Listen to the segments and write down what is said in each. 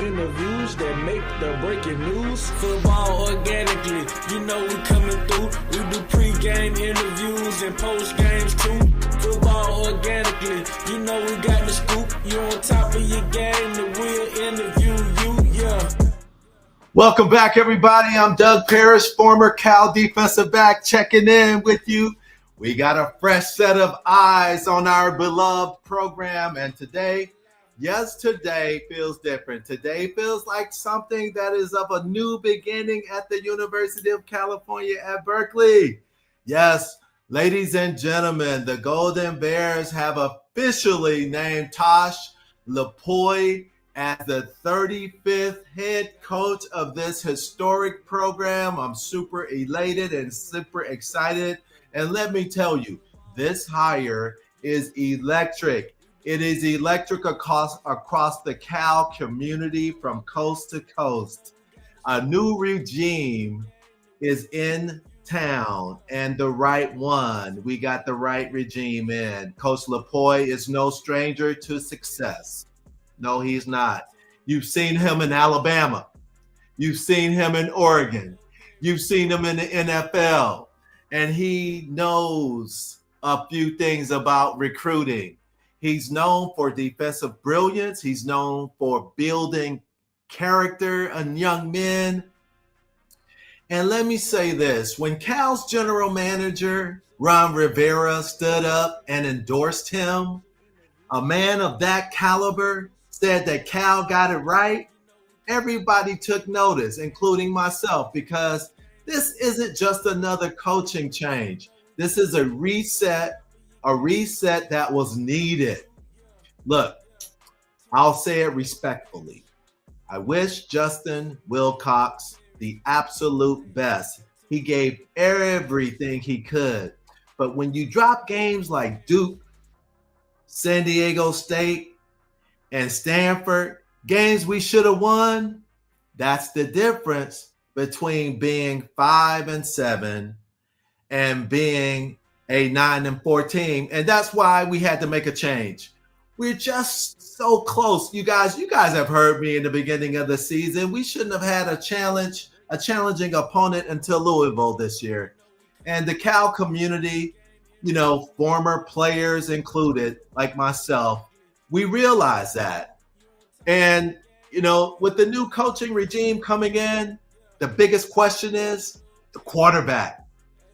interviews that make the breaking news. Football organically, you know we coming through. We do pre-game interviews and post-games too. Football organically, you know we got the scoop. You on top of your game, the we'll interview you, yeah. Welcome back, everybody. I'm Doug Parrish, former Cal defensive back, checking in with you. We got a fresh set of eyes on our beloved program, and today feels different. Today feels like something that is of a new beginning at the University of California at Berkeley. Yes, ladies and gentlemen, the Golden Bears have officially named Tosh Lupoi as the 35th head coach of this historic program. I'm super elated and super excited. And let me tell you, this hire is electric. It is electric across the Cal community from coast to coast. A new regime is in town, and the right one. We got the right regime in. Coach Lupoi is no stranger to success. No, he's not. You've seen him in Alabama. You've seen him in Oregon. You've seen him in the NFL. And he knows a few things about recruiting. He's known for defensive brilliance. He's known for building character in young men. And let me say this, when Cal's general manager, Ron Rivera, stood up and endorsed him, a man of that caliber said that Cal got it right, everybody took notice, including myself, because this isn't just another coaching change. This is a reset that was needed. Look, I'll say it respectfully. I wish Justin Wilcox the absolute best. He gave everything he could. But when you drop games like Duke, San Diego State, and Stanford, games we should have won, that's the difference between being 5-7 and being a 9-4 team. And that's why we had to make a change. We're just so close. You guys have heard me in the beginning of the season. We shouldn't have had a challenging opponent until Louisville this year. And the Cal community, former players included, like myself, we realize that. And, with the new coaching regime coming in, the biggest question is the quarterback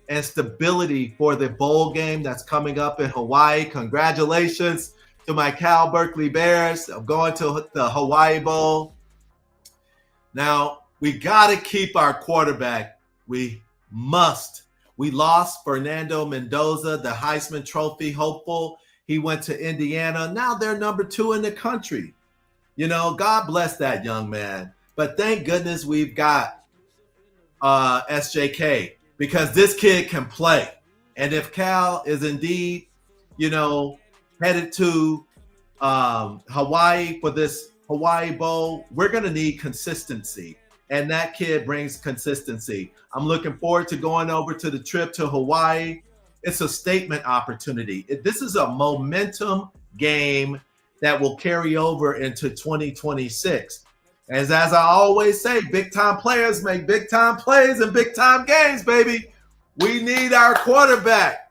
and stability for the bowl game that's coming up in Hawaii. Congratulations to my Cal Berkeley Bears. I'm going to the Hawaii Bowl. Now, we got to keep our quarterback. We must. We lost Fernando Mendoza, the Heisman Trophy hopeful. He went to Indiana. Now they're number 2 in the country. God bless that young man. But thank goodness we've got SJK, because this kid can play. And if Cal is indeed, headed to Hawaii for this Hawaii Bowl, we're going to need consistency. And that kid brings consistency. I'm looking forward to going over to the trip to Hawaii. It's a statement opportunity. This is a momentum game that will carry over into 2026. As I always say, big-time players make big-time plays in big-time games, baby. We need our quarterback,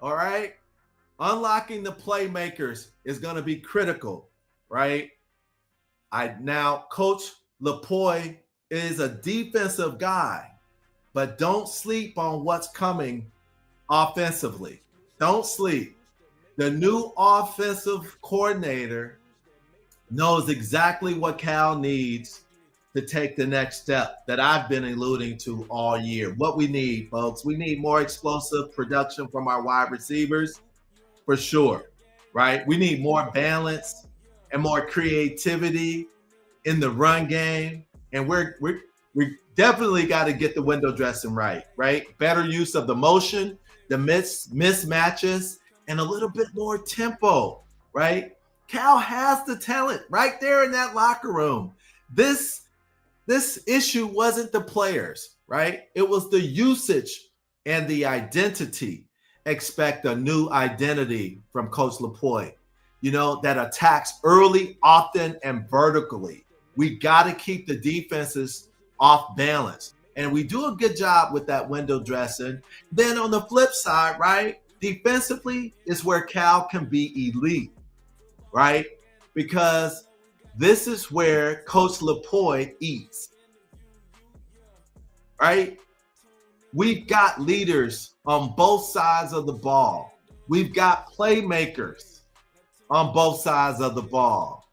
all right? Unlocking the playmakers is going to be critical, right? Now, Coach Lupoi is a defensive guy, but don't sleep on what's coming offensively. Don't sleep. The new offensive coordinator knows exactly what Cal needs to take the next step that I've been alluding to all year. What we need, folks, we need more explosive production from our wide receivers, for sure, right? We need more balance and more creativity in the run game. And we definitely got to get the window dressing right? Better use of the motion, the mismatches, and a little bit more tempo, right? Cal has the talent right there in that locker room. This issue wasn't the players, right? It was the usage and the identity. Expect a new identity from Coach Lupoi, that attacks early, often, and vertically. We got to keep the defenses off balance. And we do a good job with that window dressing. Then on the flip side, right, defensively is where Cal can be elite, right? Because this is where Coach Lepoy eats, right? We've got leaders on both sides of the ball. We've got playmakers on both sides of the ball.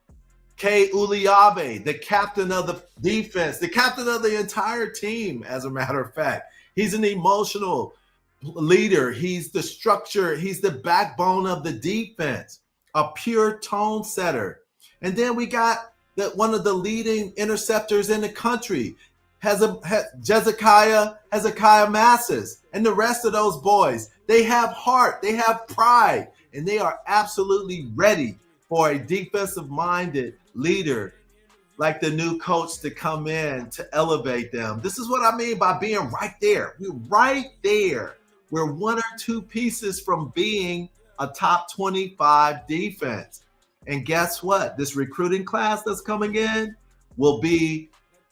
Kay Uliabe, the captain of the defense, the captain of the entire team, as a matter of fact. He's an emotional leader. He's the structure. He's the backbone of the defense, a pure tone setter. And then we got one of the leading interceptors in the country, Hezekiah Masses, and the rest of those boys. They have heart, they have pride, and they are absolutely ready for a defensive-minded leader like the new coach to come in to elevate them. This is what I mean by being right there. We're right there. We're one or two pieces from being a top 25 defense. And guess what? This recruiting class that's coming in will be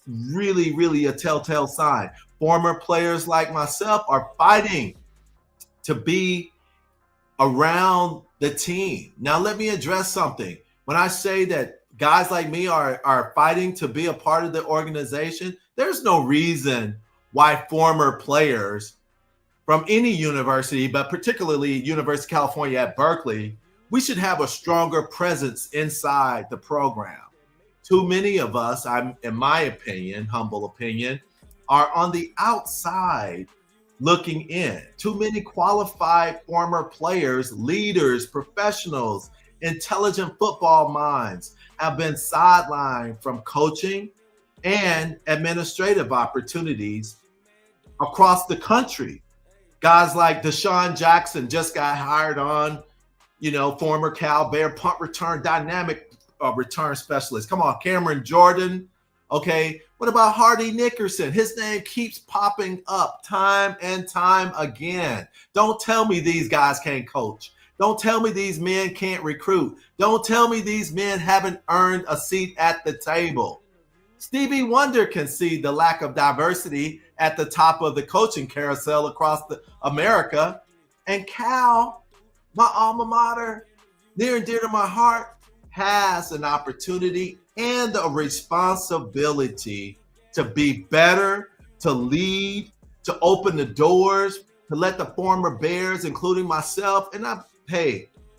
really, really a telltale sign. Former players like myself are fighting to be around the team. Now, let me address something. When I say that guys like me are fighting to be a part of the organization, there's no reason why former players from any university, but particularly University of California at Berkeley, we should have a stronger presence inside the program. Too many of us, in my opinion, humble opinion, are on the outside looking in. Too many qualified former players, leaders, professionals, intelligent football minds have been sidelined from coaching and administrative opportunities across the country. Guys like Deshaun Jackson just got hired on, former Cal Bear punt return, dynamic return specialist. Come on, Cameron Jordan. Okay, what about Hardy Nickerson? His name keeps popping up time and time again. Don't tell me these guys can't coach. Don't tell me these men can't recruit. Don't tell me these men haven't earned a seat at the table. Stevie Wonder can see the lack of diversity at the top of the coaching carousel across America. And Cal, my alma mater, near and dear to my heart, has an opportunity and a responsibility to be better, to lead, to open the doors, to let the former Bears, including myself, and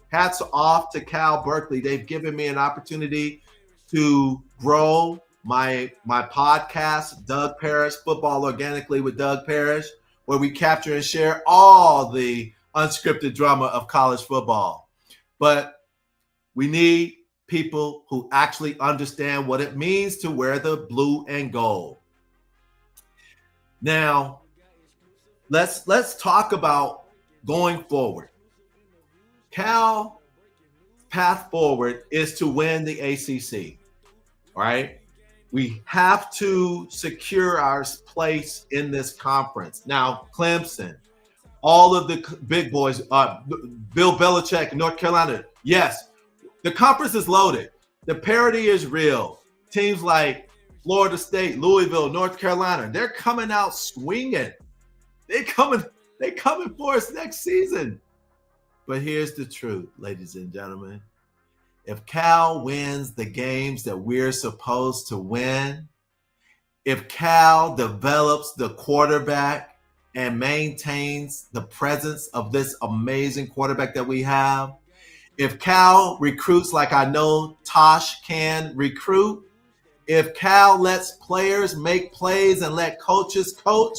hats off to Cal Berkeley. They've given me an opportunity to grow my podcast, Doug Parrish, Football Organically with Doug Parrish, where we capture and share all the unscripted drama of college football. But we need people who actually understand what it means to wear the blue and gold. Now, let's talk about going forward. Cal's path forward is to win the ACC, right? We have to secure our place in this conference. Now, Clemson, all of the big boys, Bill Belichick, North Carolina, yes, the conference is loaded. The parity is real. Teams like Florida State, Louisville, North Carolina, they're coming out swinging. They're coming for us next season. But here's the truth, ladies and gentlemen. If Cal wins the games that we're supposed to win, if Cal develops the quarterback and maintains the presence of this amazing quarterback that we have, if Cal recruits like I know Tosh can recruit, if Cal lets players make plays and let coaches coach,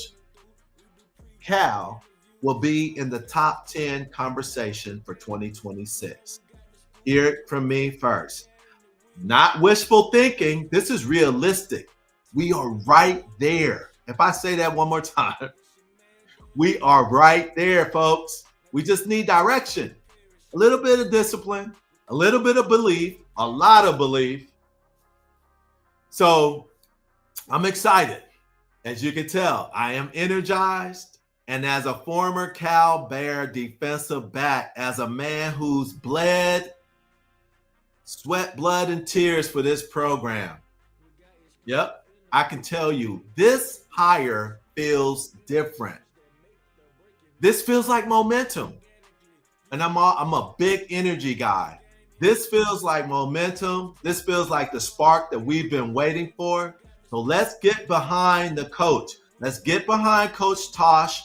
Cal will be in the top 10 conversation for 2026. Hear it from me first. Not wishful thinking. This is realistic. We are right there. If I say that one more time, we are right there, folks. We just need direction. A little bit of discipline, a little bit of belief, a lot of belief. So I'm excited. As you can tell, I am energized. And as a former Cal Bear defensive back, as a man who's bled, sweat, blood, and tears for this program, Yep. I can tell you this hire feels different. This feels like momentum. And I'm a big energy guy. This feels like momentum. This feels like the spark that we've been waiting for. So let's get behind the coach. Let's get behind Coach Tosh.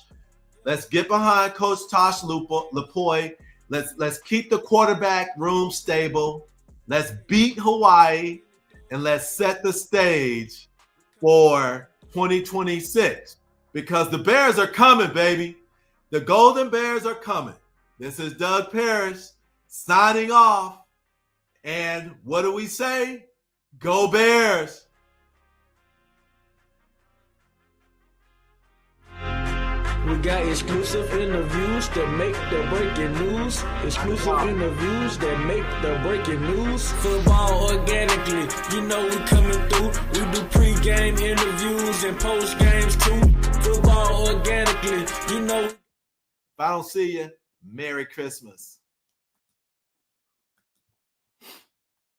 Let's get behind Coach Tosh Lupoi. Let's keep the quarterback room stable. Let's beat Hawaii, and let's set the stage for 2026 because the Bears are coming, baby. The Golden Bears are coming. This is Doug Parrish signing off. And what do we say? Go Bears. We got exclusive interviews that make the breaking news. Exclusive interviews that make the breaking news. Football organically, you know we coming through. We do pre-game interviews and post-games too. Football organically, you know. If I don't see you, Merry Christmas.